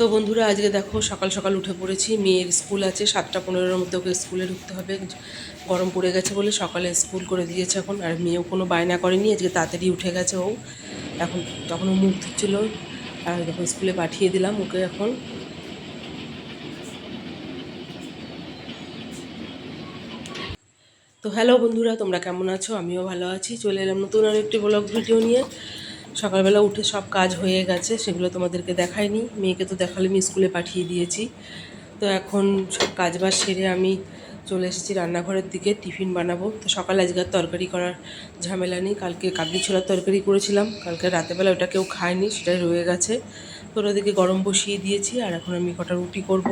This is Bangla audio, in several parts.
তো বন্ধুরা আজকে দেখো সকাল সকাল উঠে পড়েছি। মেয়ের স্কুল আছে 7:15-এর মধ্যে, ওকে স্কুলে ঢুকতে হবে। গরম পড়ে গেছে বলে সকালে স্কুল করে দিয়েছে এখন। আর মেয়েও কোনো বায়না করেনি, আজকে তাড়াতাড়ি উঠে গেছে ও। এখন তখন ও মুখ ধুচ্ছিল, আর দেখো স্কুলে পাঠিয়ে দিলাম ওকে এখন। তো হ্যালো বন্ধুরা, তোমরা কেমন আছো? আমিও ভালো আছি। চলে এলাম নতুন আর একটি ব্লগ ভিডিও নিয়ে। সকালবেলা উঠে সব কাজ হয়ে গেছে, সেগুলো তোমাদেরকে দেখাইনি। মেয়েকে তো দেখালে, আমি স্কুলে পাঠিয়ে দিয়েছি। তো এখন সব কাজবাজ সেরে আমি চলে এসেছি রান্নাঘরের দিকে, টিফিন বানাবো। তো সকালে আজকে আর তরকারি করার ঝামেলা নেই। কালকে কাবলি ছোলার তরকারি করেছিলাম, কালকে রাতেবেলা ওটা কেউ খায়নি, সেটাই রয়ে গেছে। তো ওদিকে গরম বসিয়ে দিয়েছি, আর এখন আমি কটা রুটি করব।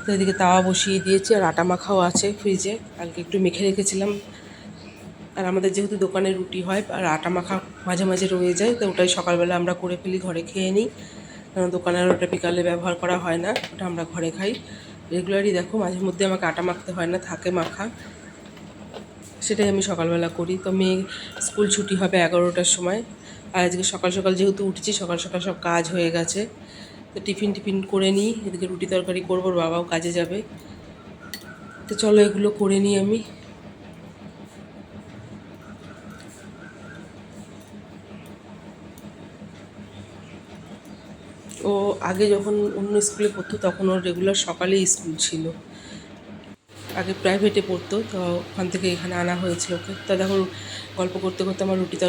তো এদিকে তাওয়া বসিয়ে দিয়েছি, আর আটা মাখাও আছে ফ্রিজে, কালকে একটু মেখে রেখেছিলাম। আর আমাদের যেহেতু দোকানে রুটি হয়, আর আটা মাখা মাঝে মাঝে রয়ে যায়, তো ওটাই সকালবেলা আমরা করে ফেলি, ঘরে খেয়ে নিই। দোকানের ওটা বিকালে ব্যবহার করা হয় না, ওটা আমরা ঘরে খাই। রেগুলারই দেখো, মাঝে মধ্যে আমাকে আটা মাখতে হয় না, থাকে মাখা, সেটাই আমি সকালবেলা করি। তো মেয়ে স্কুল ছুটি হবে 11টার সময়। আর আজকে সকাল সকাল যেহেতু উঠেছি, সকাল সকাল সব কাজ হয়ে গেছে। তো টিফিন করে নিই, এদিকে রুটি তরকারি করবো, বাবাও কাজে যাবে। তো চলো এগুলো করে নিই আমি। ও আগে যখন অন্য স্কুলে পড়তো, তখন ওর রেগুলার সকালেই স্কুল ছিল। আগে প্রাইভেটে পড়তো, তো ওখান থেকে এখানে আনা হয়েছিল ওকে। তা দেখো গল্প করতে করতে আমার রুটিটা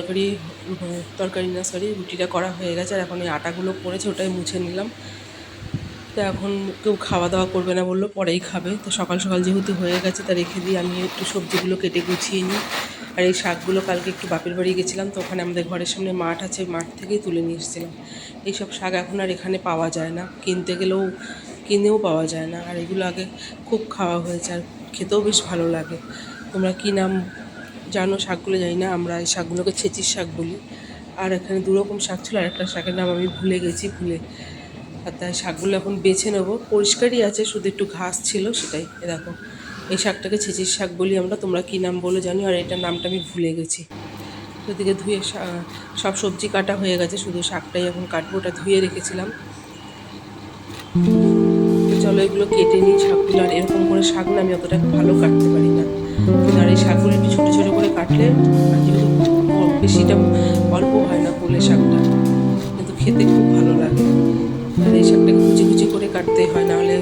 করা হয়ে গেছে। আর এখন এই আটাগুলো পড়েছে, ওটাই মুছে নিলাম। তো এখন কেউ খাওয়া দাওয়া করবে না বললো, পরেই খাবে। তো সকাল সকাল যেহেতু হয়ে গেছে, তা রেখে দিয়ে আমি একটু সবজিগুলো কেটে গুছিয়ে নিই। আর এই শাকগুলো কালকে একটু বাপের বাড়ি গেছিলাম, তো ওখানে আমাদের ঘরের সামনে মাঠ আছে, মাঠ থেকেই তুলে নিয়ে এসেছিলাম। এইসব শাক এখন আর এখানে পাওয়া যায় না, কিনেও পাওয়া যায় না। আর এগুলো আগে খুব খাওয়া হয়েছে, আর খেতেও বেশ ভালো লাগে। তোমরা কী নাম জানো শাকগুলো জানি না, আমরা এই শাকগুলোকে ছেঁচির শাক বলি। আর এখানে দুরকম শাক ছিল, আর একটা শাকের নাম আমি ভুলে গেছি। আর তাই শাকগুলো এখন বেছে নেবো। পরিষ্কারই আছে, শুধু একটু ঘাস ছিল, সেটাই। দেখো এই শাকটাকে ছেঁচির শাক বলি আমরা, তোমরা কী নাম বলে জানি, আর এটার নামটা আমি ভুলে গেছি। ওদিকে ধুয়ে সব সবজি কাটা হয়ে গেছে, শুধু শাকটাই এখন কাটবো, ওটা ধুয়ে রেখেছিলাম। তো চলো এগুলো কেটে নিই শাকগুলো। আর এরকম করে শাক না আমি অতটা ভালো কাটতে পারি না, কিন্তু আর এই শাকগুলো একটু ছোটো ছোটো করে কাটলে, আর যেহেতু বেশিটা অল্প হয় না কোলে শাকটা, কিন্তু খেতে খুব ভালো লাগে। আর এই শাকটাকে কুচি কুচি করে কাটতে হয়, নাহলে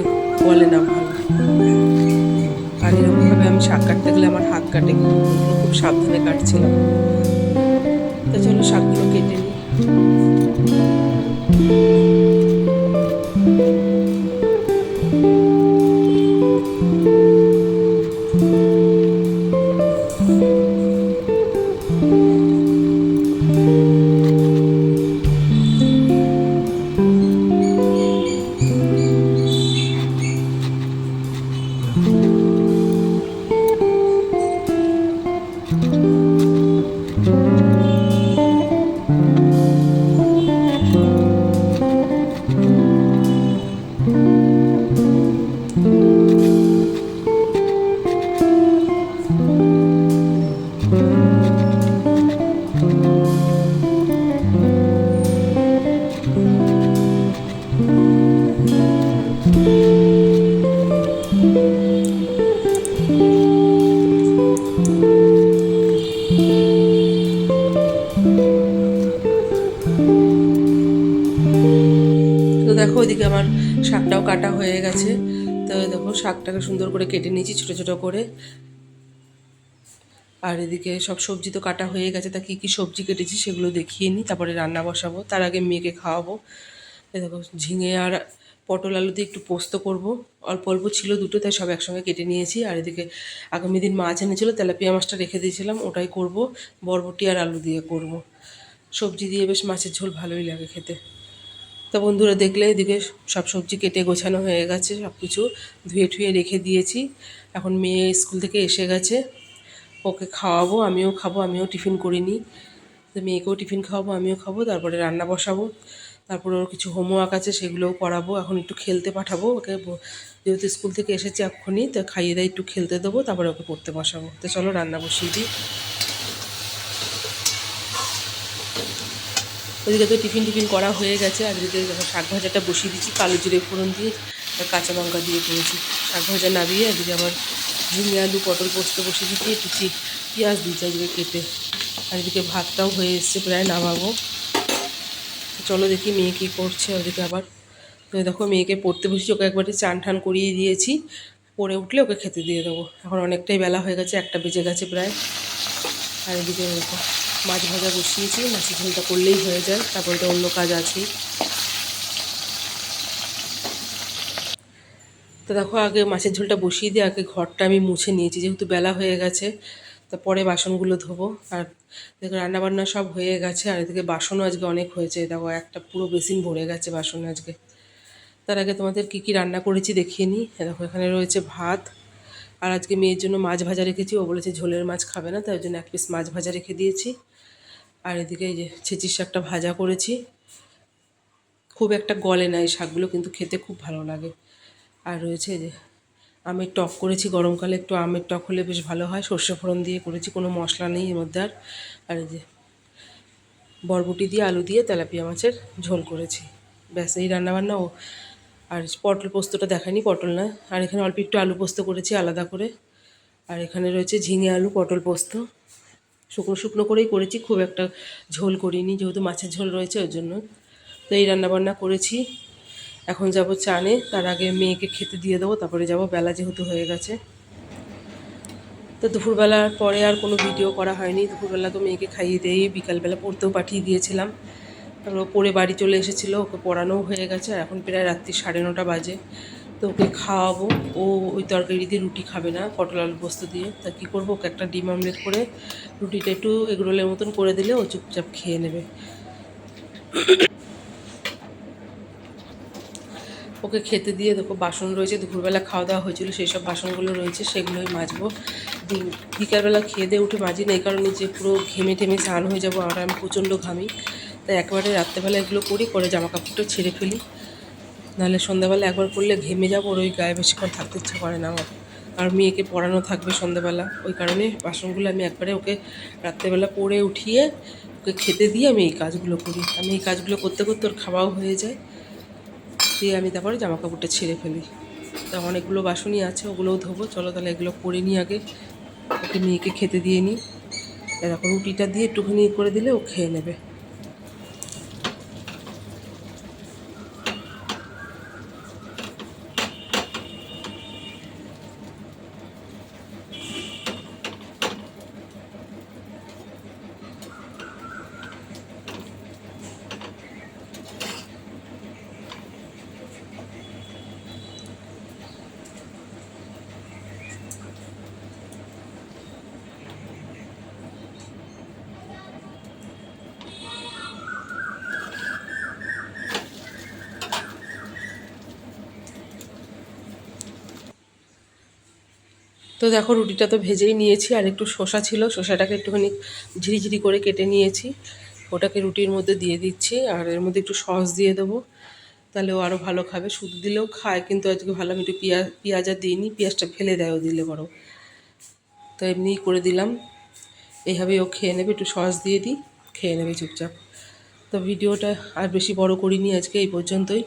বলে না ভালো। আর এরকমভাবে আমি শাক কাটতে গেলে আমার হাত কাটে, খুব সাবধানে কাটছিলাম। তো চলো শাকগুলো কেটে নিই। তো দেখো ওইদিকে আমার শাকটাও কাটা হয়ে গেছে। তো দেখো শাকটাকে সুন্দর করে কেটে নিয়েছি ছোটো ছোটো করে। আর এদিকে সব সবজি তো কাটা হয়ে গেছে, তা কী কী সবজি কেটেছি সেগুলো দেখিয়ে নিই, তারপরে রান্না বসাবো। তার আগে মেয়েকে খাওয়াবো। এই দেখো ঝিঙে আর পটল আলু দিয়ে একটু পোস্ত করব। অল্প অল্প ছিল দুটো, তাই সব একসঙ্গে কেটে নিয়েছি। আর এদিকে আগামী দিন মাছ এনেছিলো, তেলাপিয়া মাছটা রেখে দিয়েছিলাম, ওটাই করব। বরবটি আর আলু দিয়ে করব। সবজি দিয়ে বেশ মাছের ঝোল ভালোই লাগে খেতে। তো বন্ধুরা দেখলে এদিকে সব সবজি কেটে গোছানো হয়ে গেছে, সব কিছু ধুয়ে ঠুয়ে রেখে দিয়েছি। এখন মেয়ে স্কুল থেকে এসে গেছে, ওকে খাওয়াবো, আমিও খাবো। আমিও টিফিন করিনি, তো মেয়েকেও টিফিন খাওয়াবো, আমিও খাবো। তারপরে রান্না বসাবো, তারপরে ওর কিছু হোমওয়ার্ক আছে সেগুলোও করাবো। এখন একটু খেলতে পাঠাবো ওকে, যেহেতু স্কুল থেকে এসেছে এক্ষুনি, তো খাইয়ে দিয়ে একটু খেলতে দেবো, তারপরে ওকে পড়তে বসাবো। তো চলো রান্না বসিয়ে দিই। তো ওদিকে তো টিফিন টিফিন করা হয়ে গেছে। আর এদিকে শাক ভাজাটা বসিয়ে দিচ্ছি, কালো জিরে ফোড়ন দিয়ে আর কাঁচা লঙ্কা দিয়ে করেছি। শাক ভাজা নামিয়ে এদিকে আবার ঝিঙে আলু পটল পোস্ত বসিয়ে দিচ্ছি, একটু পেঁয়াজ দিচ্ছি আজকে কেটে। আর এদিকে ভাতটাও হয়ে এসছে, প্রায় নামাবো। চলো দেখি মেয়ে কী করছে। ওদিকে আবার তো দেখো মেয়েকে পড়তে বসেছি, ওকে একবারে চান ঠান করিয়ে দিয়েছি, পড়ে উঠলে ওকে খেতে দিয়ে দেবো। এখন অনেকটাই বেলা হয়ে গেছে, 1টা বেজে গেছে প্রায়। আর এদিকে দেখো মাছ ভাজা বসিয়েছি, মাছের ঝোলটা করলেই হয়ে যায়, তারপরে তো অন্য কাজ আছেই। তো দেখো আগে মাছের ঝোলটা বসিয়ে দিয়ে আগে ঘরটা আমি মুছে নিয়েছি, যেহেতু বেলা হয়ে গেছে। তারপরে বাসনগুলো ধোবো। আর দেখো রান্নাবান্না সব হয়ে গেছে। আর এদিকে বাসনও আজকে অনেক হয়েছে, দেখো একটা পুরো বেসিন ভরে গেছে বাসন আজকে। তার আগে তোমাদের কী কী রান্না করেছি দেখিয়ে নিই। দেখো এখানে রয়েছে ভাত, আর আজকে মেয়ের জন্য মাছ ভাজা রেখেছি। ও বলেছে ঝোলের মাছ খাবে না, তাই জন্য 1 পিস মাছ ভাজা রেখে দিয়েছি। আর এদিকে এই যে ছেঁচির শাকটা ভাজা করেছি, খুব একটা গলে না এই শাকগুলো, কিন্তু খেতে খুব ভালো লাগে। আর রয়েছে এই যে আমের টক করেছি, গরমকালে একটু আমের টক হলে বেশ ভালো হয়, সর্ষে ফোড়ন দিয়ে করেছি, কোনো মশলা নেই এর মধ্যে। আর এই যে বরবটি দিয়ে আলু দিয়ে তেলাপিয়া মাছের ঝোল করেছি, ব্যাস এই রান্নাবান্না। ও আর পটল পোস্তটা দেখায়নি, পটল না। আর এখানে অল্প একটু আলু পোস্ত করেছি আলাদা করে। আর এখানে রয়েছে ঝিঙে আলু পটল পোস্ত, শুকনো শুকনো করেই করেছি, খুব একটা ঝোল করিনি, যেহেতু মাছের ঝোল রয়েছে ওর জন্য। তো এই রান্নাবান্না করেছি। এখন যাব চানে, তার আগে মেয়েকে খেতে দিয়ে দেবো, তারপরে যাব, বেলা যেহেতু হয়ে গেছে। তো দুপুরবেলার পরে আর কোনো ভিডিও করা হয়নি। দুপুরবেলা তো মেয়েকে খাইয়ে দিয়েই বিকালবেলা পড়তেও পাঠিয়ে দিয়েছিলাম। তারপর পড়ে বাড়ি চলে এসেছিলো, ওকে পড়ানোও হয়ে গেছে। আর এখন প্রায় রাত্রি 9:30 বাজে। তো ওকে খাওয়াবো। ও ওই তরকারি দিয়ে রুটি খাবে না, পটল আলু পোস্ত দিয়ে। তা কী করবো, ওকে একটা ডিম অমলেট করে রুটিটা একটু এগরোলের মতন করে দিলে ও চুপচাপ খেয়ে নেবে। ওকে খেতে দিয়ে দেখো বাসন রয়েছে, দুপুরবেলা খাওয়া দাওয়া হয়েছিল সেই সব বাসনগুলো রয়েছে, সেগুলোই মাজবো। বিকালবেলা খেয়ে দিয়ে উঠে মাজি না, এই কারণে যে পুরো ঘেমে টেমে স্নান হয়ে যাবো, আর আমি প্রচণ্ড ঘামি। তাই একেবারে রাত্রেবেলা এগুলো করি, করে জামা কাপড়টা ছেড়ে ফেলি। নাহলে সন্ধ্যাবেলা একবার করলে ঘেমে যাবো, ওর ওই গায়ে বেশিক্ষণ থাকতে ইচ্ছা করে না আমার। আর মেয়েকে পড়ানো থাকবে সন্ধ্যাবেলা, ওই কারণে বাসনগুলো আমি একবারে ওকে রাত্রেবেলা পরে উঠিয়ে ওকে খেতে দিয়ে আমি এই কাজগুলো করি। আমি এই কাজগুলো করতে করতে ওর খাওয়াও হয়ে যায়, দিয়ে আমি তারপরে জামা কাপড়টা ছেড়ে ফেলি। তা অনেকগুলো বাসনই আছে, ওগুলোও ধোবো। চলো তাহলে এগুলো করে নিই আগে, ওকে মেয়েকে খেতে দিয়ে নিই। এরকম রুটিটা দিয়ে একটুখানি করে দিলে ও খেয়ে নেবে। তো দেখো রুটিটা তো ভেজেই নিয়েছি, আর একটু শসা ছিল, শসাটাকে একটুখানি ঝিরিঝিরি করে কেটে নিয়েছি, ওটাকে রুটির মধ্যে দিয়ে দিচ্ছি। আর এর মধ্যে একটু সস দিয়ে দেবো, তাহলে ও আরও ভালো খাবে। শুধু দিলেও খায়, কিন্তু আজকে ভালো আমি একটু পেঁয়াজ আর দিইনি, পেঁয়াজটা ফেলে দেয় ও দিলে বড়। তো এমনিই করে দিলাম, এইভাবেই ও খেয়ে নেবে, একটু সস দিয়ে দিই, খেয়ে নেবে চুপচাপ। তো ভিডিওটা আর বেশি বড় করিনি, আজকে এই পর্যন্তই।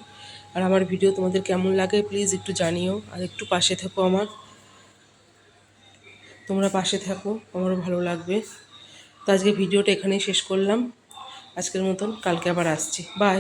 আর আমার ভিডিও তোমাদের কেমন লাগে প্লিজ একটু জানিও, আর একটু পাশে থেকো আমার, তোমরা পাশে থাকো, আমারও ভালো লাগবে। তো আজকে ভিডিওটা এখানেই শেষ করলাম আজকের মতন, কালকে আবার আসছি, বাই।